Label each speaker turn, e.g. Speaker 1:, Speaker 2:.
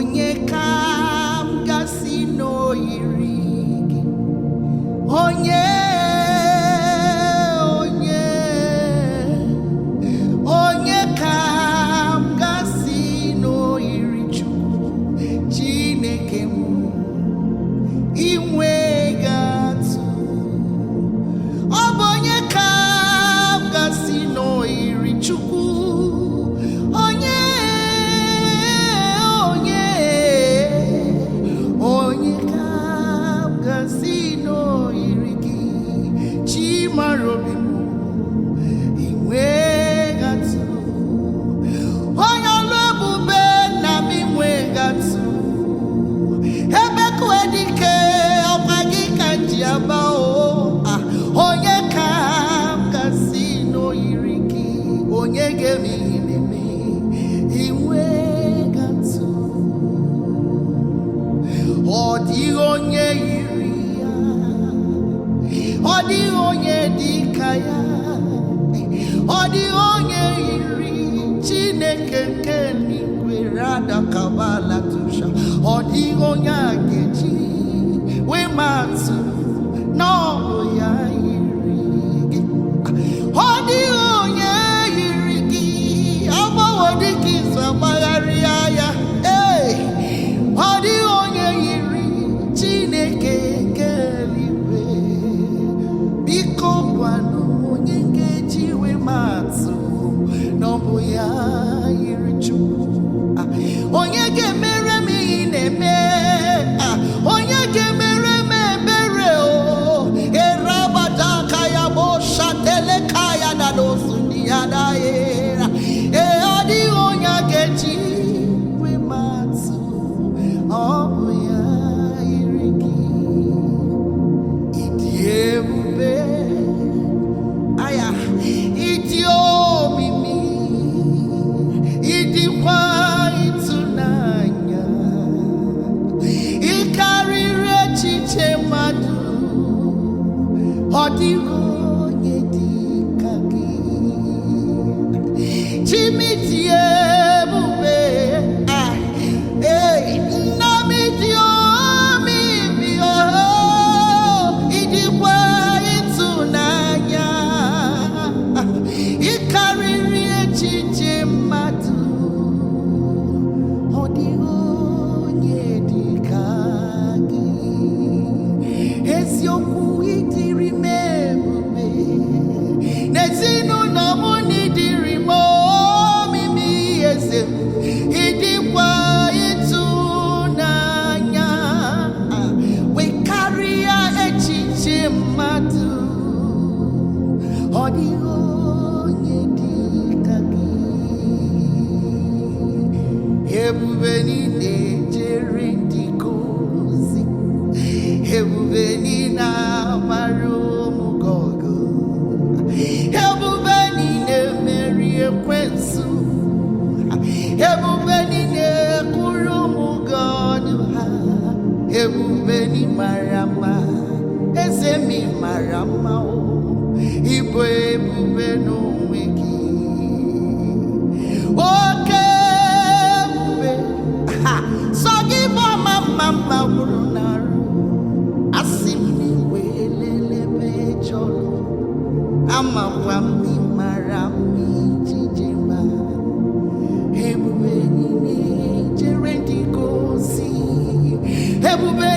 Speaker 1: onye kam gasị n'oyiri gị, onye kam gasị n'oyiri Chukwu Chineke m, inwe gatụ. Ọ bụ onye kam gasị n'oyiri Chukwu, onye kam gasị n'oyiri gị, Chimarobi m, inwe gatụ. Onye ọlụ ebube na m inwe gatụ. Ebe kwedike ọkwa gị ka ji aba o. Onye kam gasị n'oyiri gị, onye ga-eme ihe na-eme, inwe gatụ. Ọ dịghị onye yiri ya, ọ dịghị onye dị ka ya, ọ dịghị onye yiri Chineke nke eluigwe radakabala tusha. Ọ dịghị onye a ga-eji wee matụ na ọ bụ ya yiri gị. Ọ dịghị onye yiri gị, agbanwe dịka izu agbagharịa ya. Ọ dịghị onye yiri Chineke nke eluigwe. Biko gwanụ onye ga-eji wee matụ na ọ bụ ya yiri Chukwu. Onye ga-emere m ihe na-eme, onye ga-emere m ebere o. Erabada kaya bo shatele kaya na dosu di adaera. Ọ dịghị onye a ga-eji wee matụ, ọ bụ ya yiri gị. Ịdị ebube, aya, ịdị omimi, ịdịkwa ịtụnanya, ị karịrị echiche mmadụ. Ọ dịghị onye dị ka gị. Chimiti ebube, nna m dị omimi, ịdịkwa ịtụnanya, ị karịrị echiche mmadụ. Ọ dịghị onye dị ka gị. Eziokwu ịdịrị m ebube, n'ezinụlọ m n'ịdịrị m omimi. Eze m, ịdịkwa ịtụnanya, wee karịa echiche mmadụ. Ọ dịghị onye dị ka gị. Ebube niile jere ndị ozi, ebube niile amara ụmụ gị ọgụ, ebube niile meri ekwensu, ebube niile kwụrụ ụmụ gị ọnụ ha. Ebube ni mara mma, eze mi mara mma o. Ịbụ ebube n'onwe gị, oke ebube. Sọ gị bụ ọma mma mma gwụrụ n'arụ. Asị m n'iwe lelebe chọrọ, amakwa m na ị mara mma ijiji ma. Ebube niile jere ndị ozi, ebube